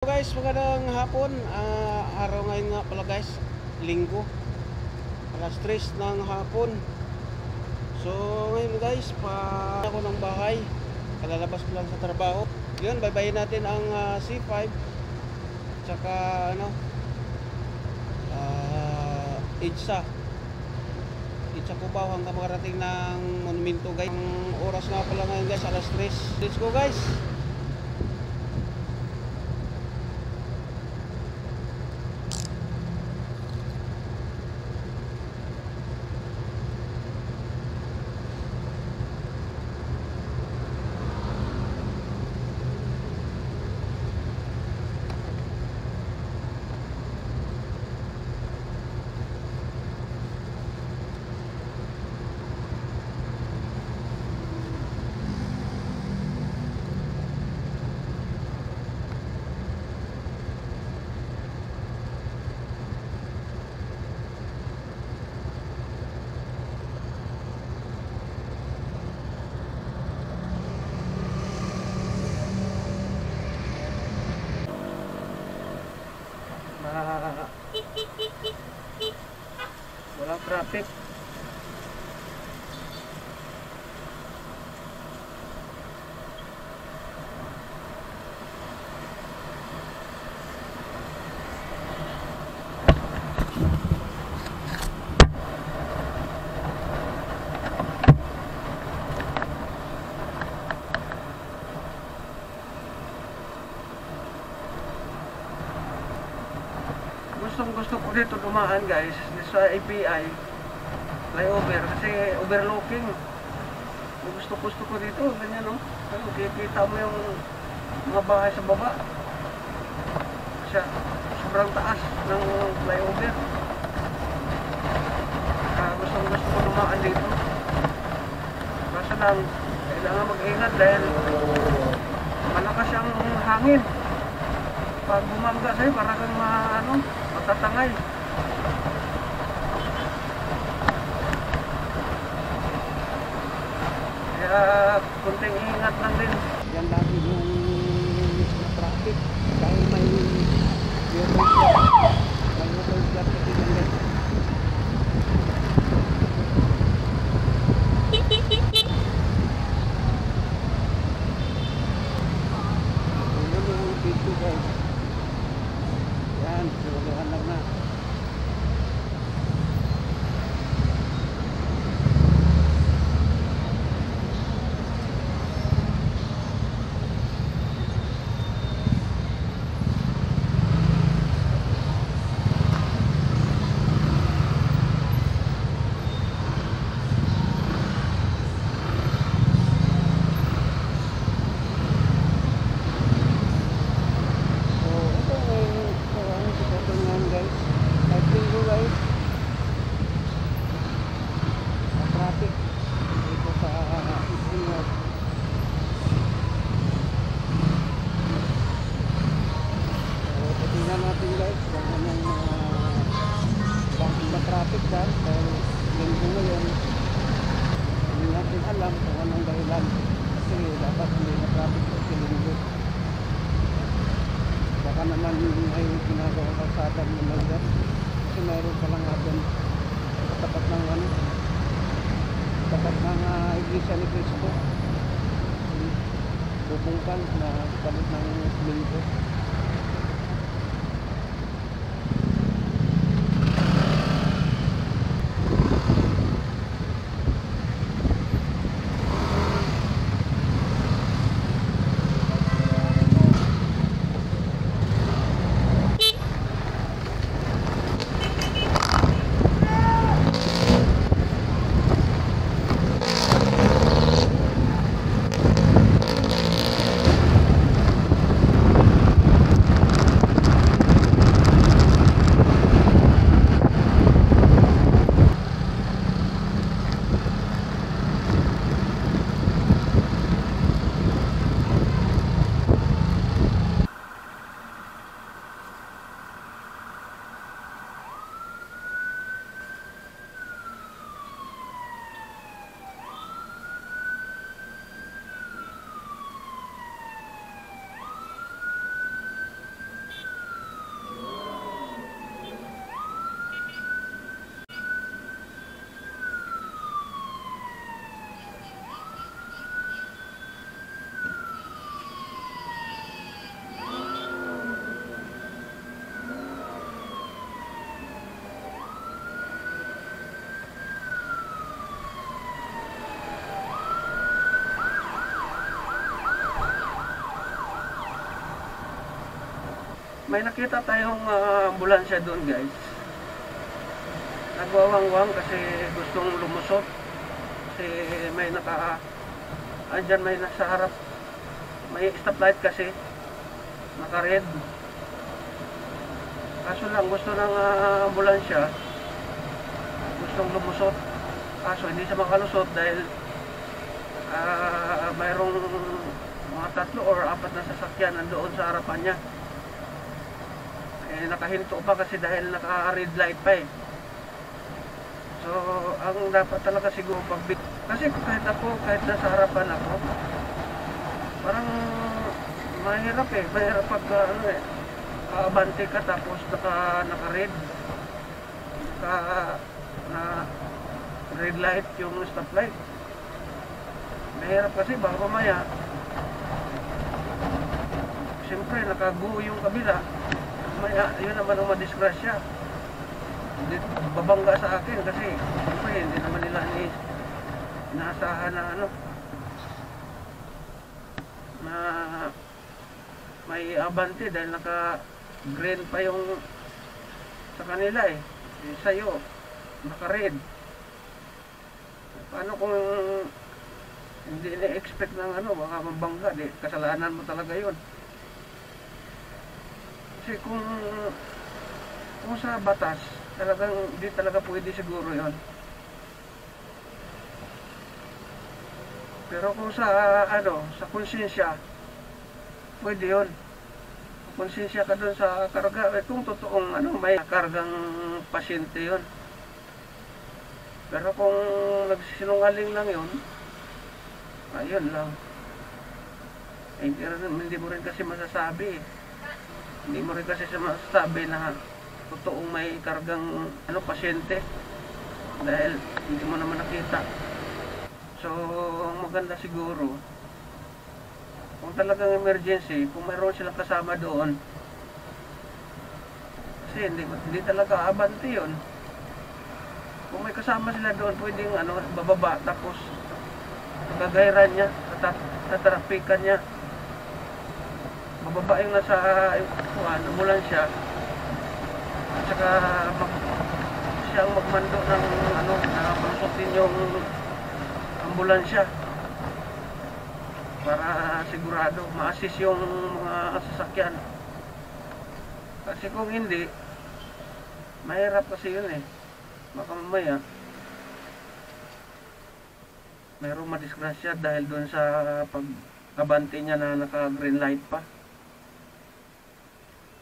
Guys, magandang hapon. Araw ngayon nga pala guys, linggo, alas 3 ng hapon. So ngayon guys, pa ako ng bahay, kalalabas ko lang sa trabaho. Yun, baybayin natin ang C5 tsaka EDSA Cubao hanggang makarating ng monumento guys. Ang oras nga pala ngayon guys, alas 3. Let's go guys. Walang traffic. Gusto ko dito dumaan guys sa API flyover kasi overlooking. Gusto ko dito ganyan, no? Kikita mo yung mga bahay sa baba siya, sobrang taas ng flyover. Gusto ko dumaan dito, kaso lang kailangan mag-ingat dahil malakas ang hangin. Pag bumangga sa'yo, para kang matatangay. Kaya kunting ingat lang din. Yan lagi yung traffic. Dahil may motor flat kasi yan din. Yun yung video guys. Yan, sinulihan lang na. Traffic dyan dahil linggo ngayon, hindi natin alam kung anong dahilan kasi dapat hindi na traffic kasi linggo. Baka naman ay ginagawa kalsada naman dyan kasi mayroon palang nga dyan tapat ng iglesia ni Cristo, bubungkan na palit ng linggo. may nakita tayong ambulansya doon guys. Nagwawangwang kasi gustong lumusot. Kasi may andyan may nasa harap. May stoplight kasi. Naka-red. Kaso lang gusto ng ambulansya. Gustong lumusot. Kaso hindi siya makalusot dahil mayroong mga 3 or 4 na sasakyan nandoon sa harapan niya. Nakahinto pa kasi dahil naka-red light pa eh. So, ang dapat talaga siguro kasi kahit nasa harapan ako, parang mahirap eh. Mahirap pag abante ka tapos naka-red. Red light yung stoplight. Mahirap kasi baka mamaya siyempre nakago yung kabila. Mamaya yun naman ang madisgrasya. Babangga sa akin kasi siyempre hindi naman nila inaasahan na na may abante dahil naka green pa yung sa kanila eh. Sa'yo naka red. Paano kung hindi na-expect ng baka mabangga, kasalanan mo talaga yun. Kasi kung sa batas talagang di talaga pwede siguro yon. Pero kung sa sa konsensya pwede yon. Konsensya ka doon sa karga kung totoong may kargang pasyente yon. Pero kung nagsinungaling lang yon, ayun lang. Hindi mo rin kasi masasabi. Hindi mo rin kasi masasabi na totoong may kargang pasyente dahil hindi mo naman nakita. So, maganda siguro kung talagang emergency, kung mayroon silang kasama doon, kasi hindi talaga abante yun. Kung may kasama sila doon, pwedeng bababa tapos gagayran niya, tatarapikan niya. Bababa yung nasa ambulansya at saka siyang magmando ng na palusutin yung ambulansya para sigurado ma-assist yung mga sasakyan. Kasi kung hindi, mahirap kasi yun eh. Baka mamaya mayroong madisgrasya dahil doon sa pag-abante niya na naka green light pa.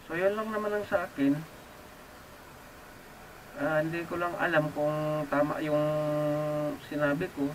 So yun lang naman ang sa akin. Hindi ko lang alam kung tama yung sinabi ko.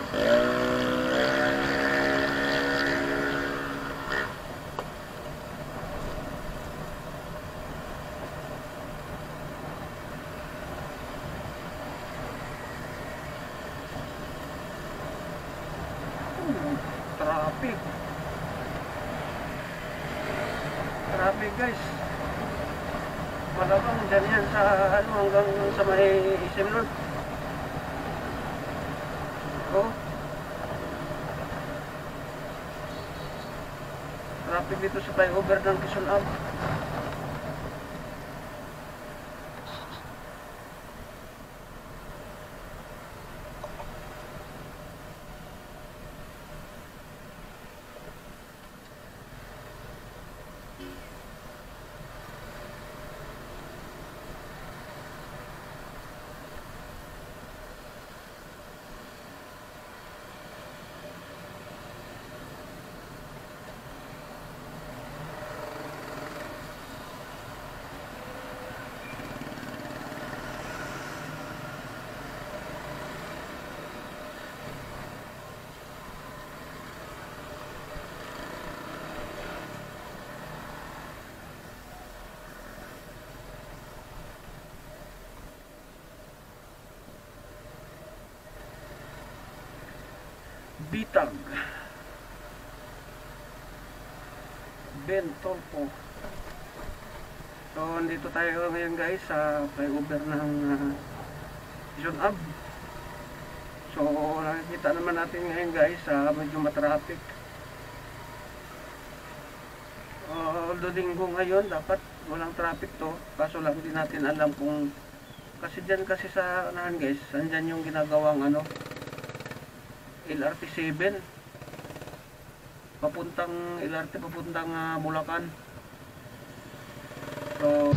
Traffic. Traffic guys. Malamang dyan yan sa ano hanggang sa may SM North. Oh. Traffic dito sa flyover ng Quezon Ave. Bitag Bentolpo. So andito tayo ngayon guys sa flyover ng Quezon Ave. So nakikita naman natin ngayon guys medyo matraffic. Although linggo ngayon dapat walang traffic to, kaso lang din natin alam kung kasi dyan kasi sa unahan guys, andyan yung ginagawang ano LRT 7 papuntang LRT papuntang Bulacan. So